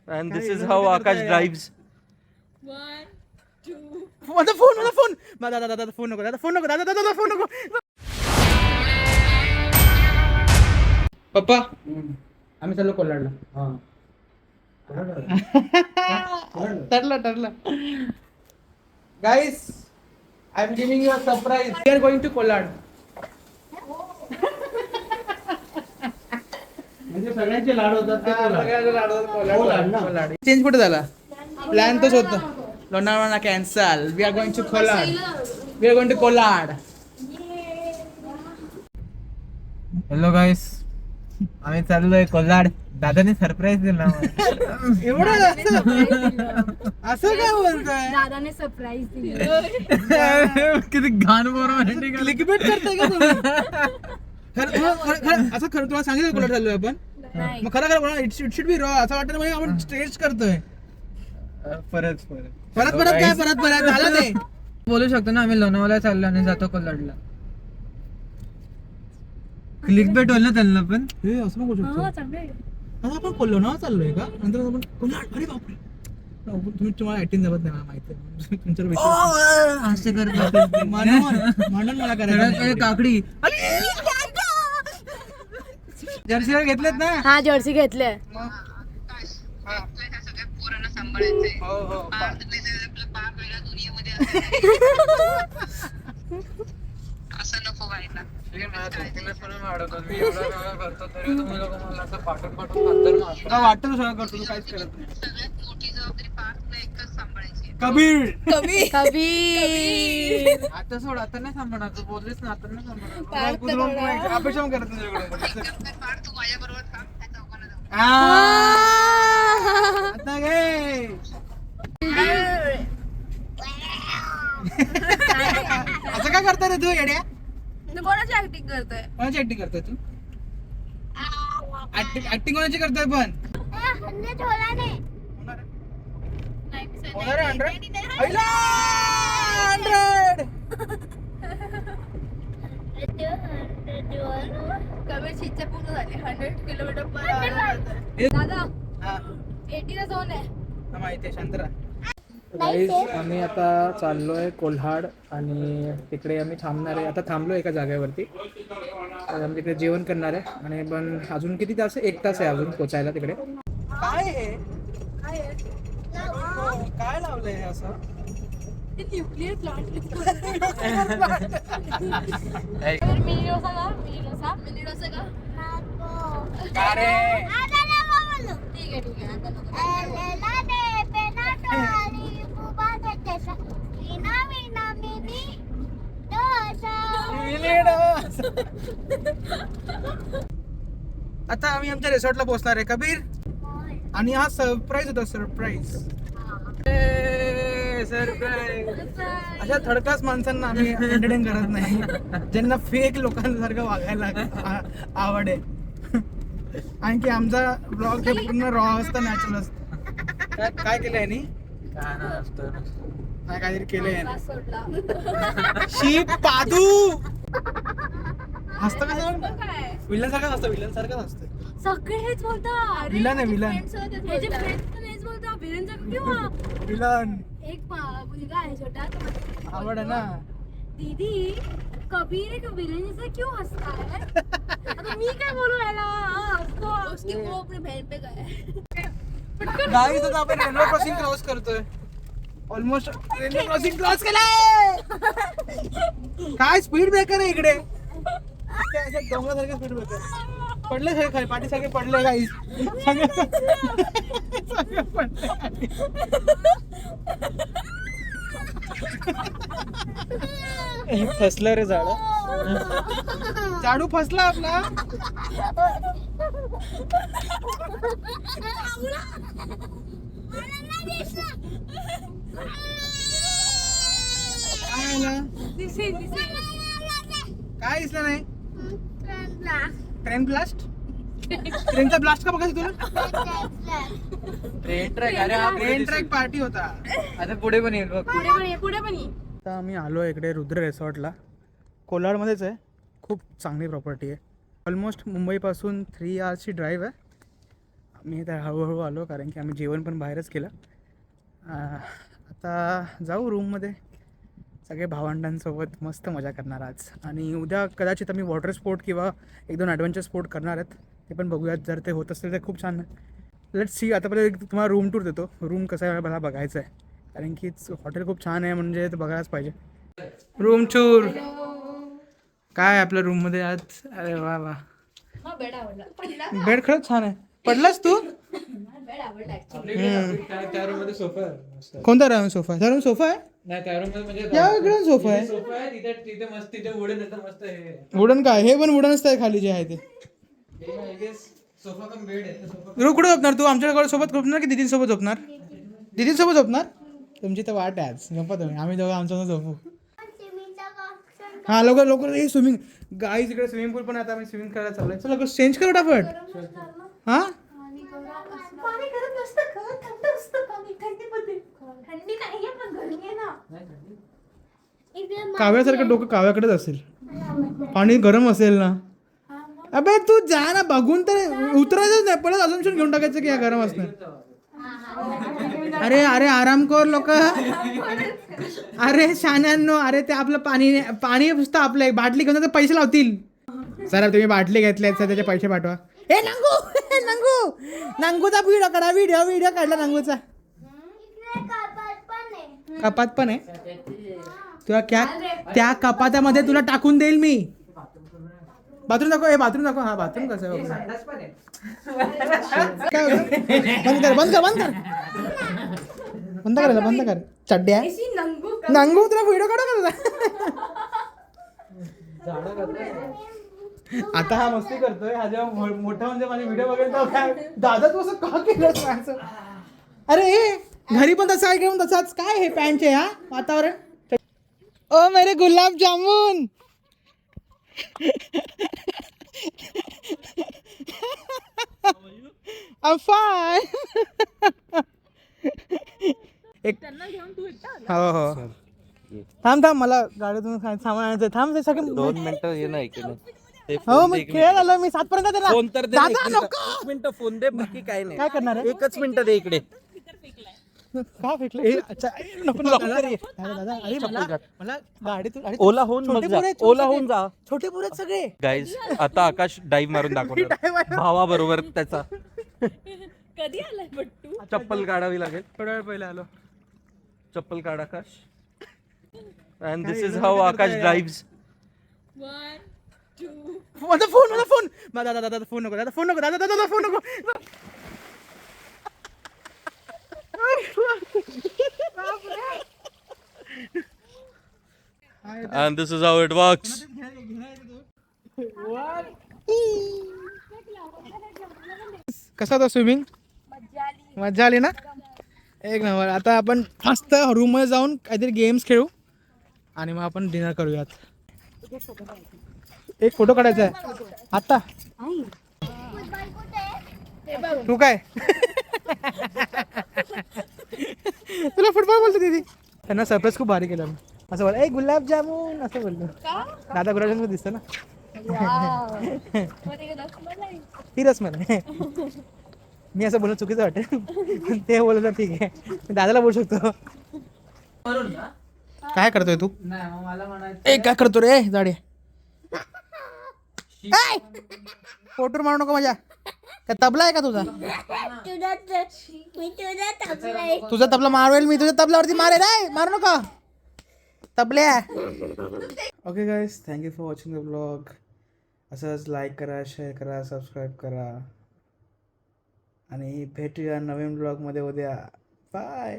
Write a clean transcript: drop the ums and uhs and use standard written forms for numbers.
And this is how Akash drives. 1, 2. माझा phone दादा phone नको दादा फोन नको पप्पा आम्ही चाललो कोल्हाडला. ठरलं guys I am giving you a surprise. We are going to Kolhad. म्हणजे सगळ्यांचे लाड होतात ते कोल्हाड. चेंज कुठे झाला? प्लॅन तोच होता. Lonavala cancel. We are going to Kolhad. Hello guys, आम्ही चाललोय कोल्हाड. दादाने सरप्राईज दिला. एवढं असं काय बोलतोय? दादाने सरप्राईज दिलं. किती घाण बोर क्लिकबेट करताय का तुम्ही? खरं असं खरं तुला सांगितलं कोल्हाड चाललोय आपण. नाही. मग खरं इट शुड बी रॉ. असं वाटतं म्हणजे आपण स्टेज करतोय. परत झालं ते. बोलू शकतो ना आम्ही लोणावळ्याला चाललो आणि जातो कोल्हाडला. क्लिक बेट होईल ना त्यांना पण. हे असं नको शकतो. हा, चांगलं आहे. आता आपण लोणावळा चाललोय का? नंतर आपण कोल्हाड. अरे बापरे, तुम्हाला ऍक्टिंग जमत नाही मला माहिती आहे. तुमच्यावर विश्वास असं करतो म्हणून मला करायचं. काकडी जर्सी घेतलेत ना? हा, जर्सी घेतले. वाटतं सगळं करतो तू काहीच करत नाही. कबीर आता सोड, आता नाही सांभाळणार. तू बोललीस ना, आता नाही सांभाळणार. अपेक्षा पण करत नाही. आता काय असं काय करतोय रे तू येड्या? कोणाची ऍक्टिंग करतोय? कोणाची ऍक्टिंग करतोय तू? ऍक्टिंग कोणाची करतोय पण? होणार आहे 100? पहिला 100. कबीरची इच्छा पूर्ण झाली. 100 किलोमीटर पर आवर. दादा, हा 80 ला झोन आहे. माहिती आहे, शांत राहा. गाईज आम्ही आता चाललोय कोल्हाड आणि तिकडे आम्ही थांबणार आहे. आता थांबलो एका जागेवरती. आम्ही तिकडे जेवण करणार आहे आणि पण अजून किती तास आहे? 1 तास आहे अजून पोचायला तिकडे. काय आहे? काय लावलंय असं? Nuclear plant. मिनी डोसा का? मिनी डोसा का? का रे? ठीक आहे. आता आम्ही आमच्या रिसॉर्टला पोहोचणार आहे कबीर. आणि हा सरप्राईज होता. सरप्राईज. अशा थर्ड माणसांना आम्ही एंटरटेन करत नाही, ज्यांना फेक लोकांसारखं वागायला आवड आहे. आणखी आमचा ब्लॉग हे पूर्ण रॉ असतं, नॅचरल असतं. काय केलंय नी? नाही काहीतरी केलंय. शीप पादू हसतं कसं? विलन सारखं असतं. विलन सारखं असतं. सगळे हेच बोलतात. विलन आहे विलन. याचे फ्रेंड्स पण हेच बोलतात. विलनचा किंवा विलन एक मुलगा आहे छोटा, तो आवड आहे ना. दीदी कबीर एक विलन जैसा क्यों हंसता है? आता मी काय बोलू याला? हसतो. उसकी वो अपनी बहन पे गया. गाईज आता आपण रेल्वे क्रॉसिंग क्रॉस करतोय. ऑलमोस्ट रेल्वे क्रॉसिंग क्रॉस केलाय. काय स्पीड ब्रेकर आहे इकडे. डोंगरासारखे स्पीड ब्रेकर पडले सगळे खाली. पाठी सगळे पडले गाईज. सगळे पडले. फसलं रे झाड. झाडू फसला आपला. काय दिसलं नाही? Train blast. ट्रेनचा ब्लास्ट का बघायचं तुला? Train track. अरे हा ट्रेन ट्रॅक पार्टी होता. आता पुढे पण येईल बघ. पुढे पण ये. आता आम्ही आलो इकडे रुद्र रिसॉर्टला. कोल्हाडमध्येच आहे. खूप चांगली प्रॉपर्टी आहे. ऑलमोस्ट मुंबईपासून 3 आवर्सची ड्राईव्ह आहे. मी तर हळूहळू आलो कारण की आम्ही जेवण पण बाहेरच केलं. आता जाऊ रूममध्ये सगळे भावंडांसोबत मस्त मजा करणार आज. आणि उद्या कदाचित आम्ही वॉटर स्पोर्ट किंवा 1-2 ॲडव्हेंचर स्पोर्ट करणार आहेत. ते पण बघूयात, जर ते होत असेल तर खूप छान. Let's see. आता पहिले तुम्हाला रूम टूर देतो. रूम कसं आहे मला बघायचं आहे कारण की हॉटेल खूप छान आहे, म्हणजे ते बघायलाच पाहिजे. रूम टूर काय आहे आपल्या रूममध्ये आज. अरे वा वा, बेड आवडला. बेड खरंच छान आहे. पडलास तू? बेड आवडला त्या रूम मध्ये सोफा आहे. कोणता रूम सोफा आहे? त्या रूम सोफा आहे. नाही त्या रूम मध्ये म्हणजे या इकडे सोफा आहे. सोफा आहे तिथे तिथे मस्त तिथे वुडन येतं मस्त हे वुडन काय? हे पण वुडनच आहे खाली जे आहे ते. सोफा कम बेड आहे सोफा. तू कुठे झोपणार? तू आमच्याकडे सोबत झोपणार की दीदीसोबत झोपणार? दीदीसोबत झोपणार? तुमची तर वाट आहे आज. झोपा तुम्ही, आम्ही दोघं आमच्यासोबत झोपू. हां लवकर लवकर. हे स्विमिंग गाईज इकडे स्विमिंग पूल पण आता आम्ही स्विमिंग करायला चालू आहे. चला लवकर चेंज कर फटाफट. हां पाणी गरम नसतं का? थंड असतं पाणी थंडीमध्ये. थंडी नाहीये पण गरमी आहे ना. काव्यासारखं डोकं काव्याकडेच असेल. पाणी गरम असेल ना. अबे तू जा ना, बघून तर उतरायचंच नाही, परत अजून घेऊन टाकायचं की गरम असणार. अरे अरे आराम कर लोक. अरे शान्यांनो, अरे ते आपलं पाणी नुसतं आपलं बाटली घेऊन तर पैसे लावतील. सर तुम्ही बाटली घेतल्यात सर, त्याचे पैसे पाठवा. ए नंगू नंगूचा व्हिडिओ काढला नंगूचा. कपात पण आहे तुला? त्या कपातामध्ये तुला टाकून देईल मी. बाथरूम दाखव. बाथरूम दाखव. हा बाथरूम कसं आहे? बंद कर चड्ड्या. नंगू तुला व्हिडिओ काढा. आता हा मस्ती करतोय. हा जेव्हा मोठा म्हणजे माझे व्हिडिओ बघेल तर दादा तू असं का केलं? अरे घरी पण तसं आहे घेऊन तसाच काय हे पॅन्टचे हा वातावरण. ओ मेरे गुलाब जामुन. I'm fine. हो थांब मला गाडीतून सामान आणायचं. थांब ते सगळं 2 मिनिटं ये ना इकडे. हो मी खेळ झालो. मी 7 पर्यंत देणार. फोन तर दे. दादा, 1 मिनिट फोन दे. बाकी काय नाही. काय करणार आहे? 1 मिनिट दे इकडे. का फेकलं? अच्छा नको दादा. अरे मला गाडीतून ओला होऊन मग जा. ओला होऊन जा. छोटे पोरं सगळे. गाईज आता आकाश डाईव्ह मारून दाखवणार भावाबरोबर त्याचा. कधी आलाय बट्टू? चप्पल काढावी लागेल. थोडा वेळ पहिले आलो. चप्पल काढ Akash. And this is how Akash drives. 1 2 माझा फोन. दादा फोन नको. दादा फोन नको. And this is how it works. कसा होता स्विमिंग? मजा आली ना? एक नंबर. आता आपण मस्त रूम मध्ये जाऊन काहीतरी गेम्स खेळू आणि मग आपण डिनर करूयात. एक फोटो काढायचा आहे आता. तू काय तुला फुटबॉल बोलतो दीदी. त्यांना सरप्राईज खूप भारी केलं. असं बोल ए गुलाब जामुन असं बोललो. दादा गुलाबजामुन दिसतं ना. ती रसमलाई. मी असं बोलणं चुकीचं वाटेल. ते बोलत तर ठीक आहे. मी दादाला बोलू शकतो. काय करतोय तू? ए काय करतो रे जाडे? फोटोर मारू नको माझ्या. काय तबला आहे का तुझा? तुझा तबला मारवेल मी. तुझ्या तबल्यावरती मारेल. मारू नका तबल्या. Okay guys, thank you for watching the blog. असंच लाईक करा, शेअर करा, सबस्क्राईब करा आणि भेटूया नवीन ब्लॉगमध्ये उद्या. बाय.